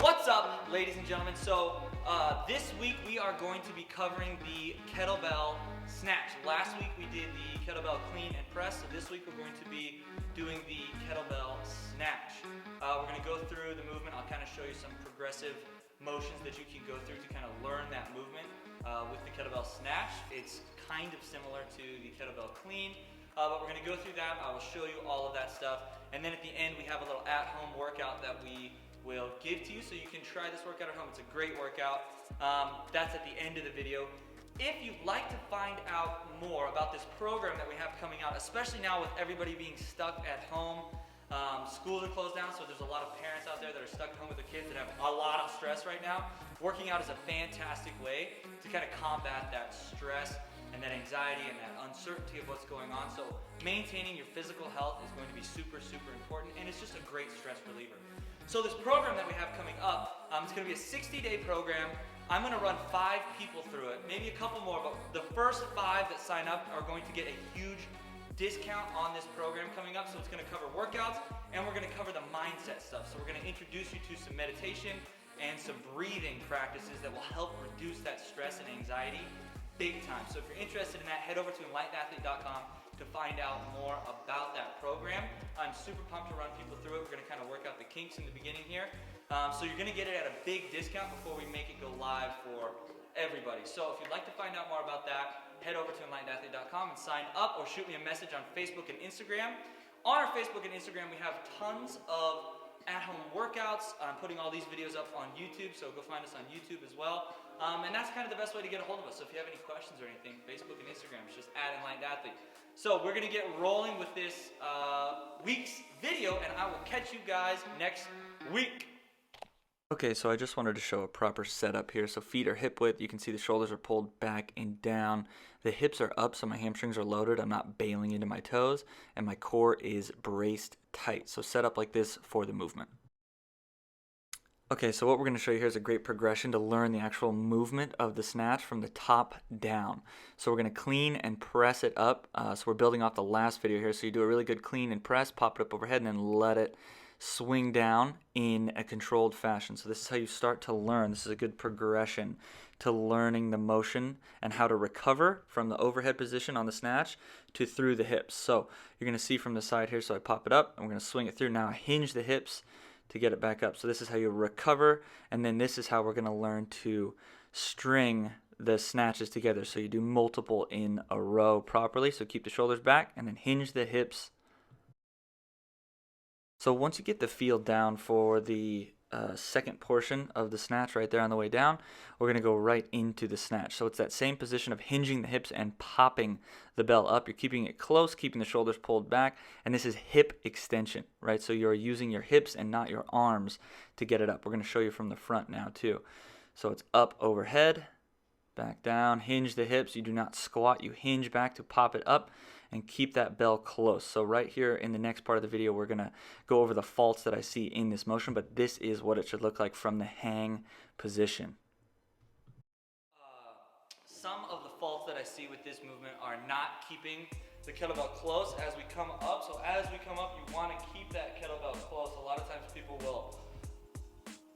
What's up, ladies and gentlemen? So this week we are going to be covering the kettlebell snatch. Last week we did the kettlebell clean and press, so this week we're going to be doing the kettlebell snatch. We're going to go through the movement. I'll kind of show you some progressive motions that you can go through to kind of learn that movement with the kettlebell snatch. It's kind of similar to the kettlebell clean, but we're going to go through that. I will show you all of that stuff, and then at the end we have a little at-home workout that we will give to you so you can try this workout at home. It's a great workout. That's at the end of the video. If you'd like to find out more about this program that we have coming out, especially now with everybody being stuck at home, schools are closed down, so there's a lot of parents out there that are stuck at home with their kids that have a lot of stress right now. Working out is a fantastic way to kind of combat that stress and that anxiety and that uncertainty of what's going on. So maintaining your physical health is going to be super, super important, and it's just a great stress reliever. So this program that we have coming up, it's going to be a 60-day program. I'm going to run 5 people through it, maybe a couple more, but the first 5 that sign up are going to get a huge discount on this program coming up. So it's going to cover workouts, and we're going to cover the mindset stuff. So we're going to introduce you to some meditation and some breathing practices that will help reduce that stress and anxiety big time. So if you're interested in that, head over to enlightenathlete.com to find out more about that program. I'm super pumped to run people through it. We're going to kind of work out the kinks in the beginning here. So you're going to get it at a big discount before we make it go live for everybody. So if you'd like to find out more about that, head over to enlightenathlete.com and sign up, or shoot me a message on Facebook and Instagram. On our Facebook and Instagram, we have tons of at-home workouts. I'm putting all these videos up on YouTube, so go find us on YouTube as well. And that's kind of the best way to get a hold of us. So if you have any questions or anything, Facebook and Instagram, it's just @enlightenathlete. So we're going to get rolling with this week's video, and I will catch you guys next week. Okay, so I just wanted to show a proper setup here. So feet are hip width. You can see the shoulders are pulled back and down. The hips are up, so my hamstrings are loaded. I'm not bailing into my toes, and my core is braced tight. So set up like this for the movement. Okay, so what we're going to show you here is a great progression to learn the actual movement of the snatch from the top down. So we're going to clean and press it up. So we're building off the last video here. So you do a really good clean and press, pop it up overhead, and then let it swing down in a controlled fashion. So this is how you start to learn. This is a good progression to learning the motion and how to recover from the overhead position on the snatch to through the hips. So you're going to see from the side here, so I pop it up, and we're going to swing it through. Now I hinge the hips to get it back up. So this is how you recover, and then this is how we're going to learn to string the snatches together. So you do multiple in a row properly. So keep the shoulders back and then hinge the hips. So once you get the feel down for the second portion of the snatch right there on the way down, we're going to go right into the snatch. So it's that same position of hinging the hips and popping the bell up. You're keeping it close, keeping the shoulders pulled back, and this is hip extension, right? So you're using your hips and not your arms to get it up. We're going to show you from the front now too. So it's up overhead, back down, hinge the hips. You do not squat, you hinge back to pop it up and keep that bell close. So right here in the next part of the video, we're going to go over the faults that I see in this motion, but this is what it should look like from the hang position. Some of the faults that I see with this movement are not keeping the kettlebell close as we come up. So as we come up, you want to keep that kettlebell close. A lot of times people will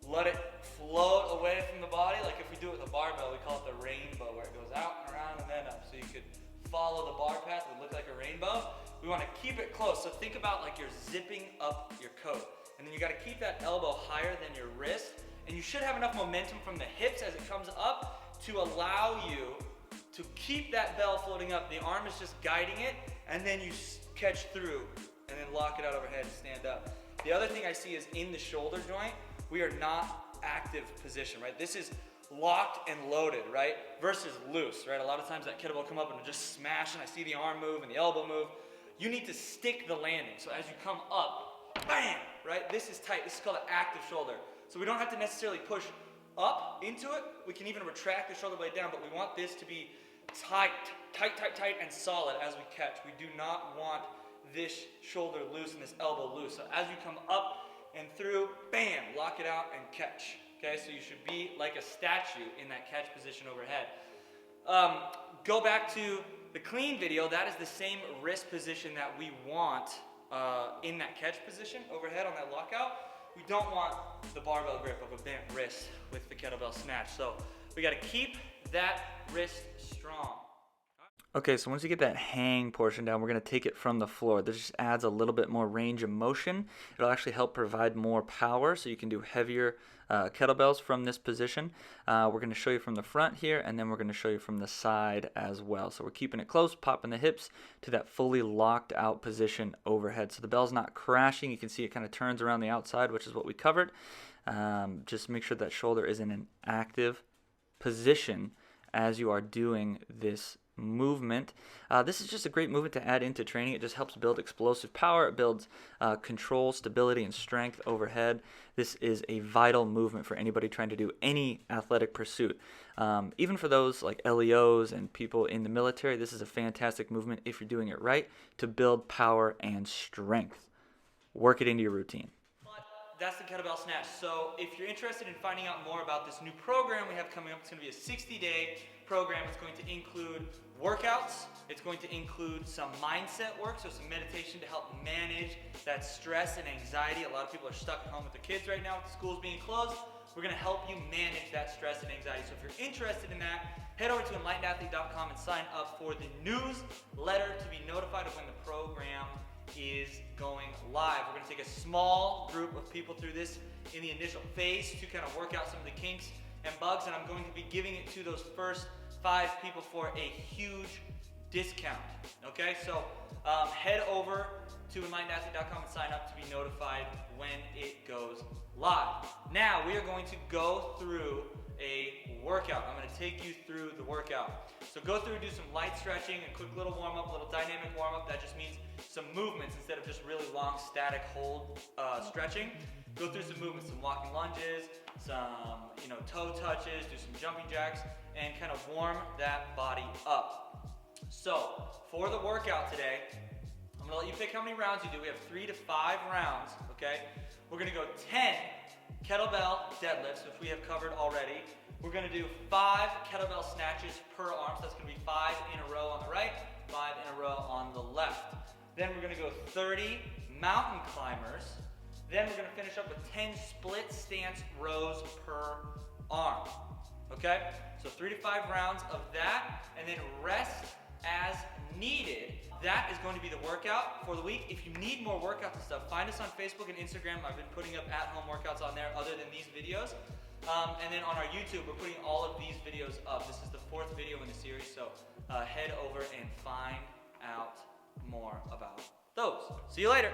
let it float away from the body. Like if we do it with a barbell, we call it the rainbow, where it goes out and around and then up. So you could follow the bar path, it would look like a rainbow. We want to keep it close. So think about like you're zipping up your coat. And then you got to keep that elbow higher than your wrist. And you should have enough momentum from the hips as it comes up to allow you to keep that bell floating up. The arm is just guiding it, and then you catch through and then lock it out overhead and stand up. The other thing I see is in the shoulder joint, we are not active position, right? This is locked and loaded, right? Versus loose, right? A lot of times that kettlebell come up and just smash, and I see the arm move and the elbow move. You need to stick the landing. So as you come up, bam, right? This is tight. This is called an active shoulder. So we don't have to necessarily push up into it. We can even retract the shoulder blade down, but we want this to be tight, and solid as we catch. We do not want this shoulder loose and this elbow loose. So as you come up and through, bam, lock it out and catch. Okay, so you should be like a statue in that catch position overhead. Go back to the clean video. That is the same wrist position that we want in that catch position overhead on that lockout. we don't want the barbell grip of a bent wrist with the kettlebell snatch. So we gotta keep that wrist strong. Okay, so once you get that hang portion down, we're going to take it from the floor. This just adds a little bit more range of motion. It'll actually help provide more power so you can do heavier kettlebells from this position. We're going to show you from the front here, and then we're going to show you from the side as well. So we're keeping it close, popping the hips to that fully locked out position overhead. So the bell's not crashing. You can see it kind of turns around the outside, which is what we covered. Just make sure that shoulder is in an active position as you are doing this movement. This is just a great movement to add into training. It just helps build explosive power. It builds control, stability, and strength overhead. This is a vital movement for anybody trying to do any athletic pursuit. Even for those like LEOs and people in the military, this is a fantastic movement if you're doing it right to build power and strength. Work it into your routine. That's the kettlebell snatch. So if you're interested in finding out more about this new program we have coming up, it's going to be a 60-day program. It's going to include workouts. It's going to include some mindset work, so some meditation to help manage that stress and anxiety. A lot of people are stuck at home with their kids right now with the schools being closed. We're going to help you manage that stress and anxiety. So if you're interested in that, head over to enlightenedathlete.com and sign up for the newsletter to be notified of when the program is going live. We're going to take a small group of people through this in the initial phase to kind of work out some of the kinks and bugs, and I'm going to be giving it to those first 5 people for a huge discount. Okay, so head over to enlightenedathlete.com and sign up to be notified when it goes live. Now we are going to go through a workout. I'm going to take you through the workout. So go through, do some light stretching, a quick little warm up, a little dynamic warm up. That just means some movements instead of just really long static hold stretching. Go through some movements, some walking lunges, some toe touches, do some jumping jacks, and kind of warm that body up. So for the workout today, I'm gonna let you pick how many rounds you do. We have 3 to 5 rounds, okay? We're gonna go 10 kettlebell deadlifts, which we have covered already. We're gonna do 5 kettlebell snatches per arm, so that's gonna be 5 in a row on the right, 5 in a row on the left. Then we're gonna go 30 mountain climbers. Then we're gonna finish up with 10 split stance rows per arm, okay? So 3 to 5 rounds of that, and then rest as needed. That is going to be the workout for the week. If you need more workouts and stuff, find us on Facebook and Instagram. I've been putting up at-home workouts on there other than these videos. And then on our YouTube, we're putting all of these videos up. This is the 4th video in the series, so head over and find out more about those. See you later.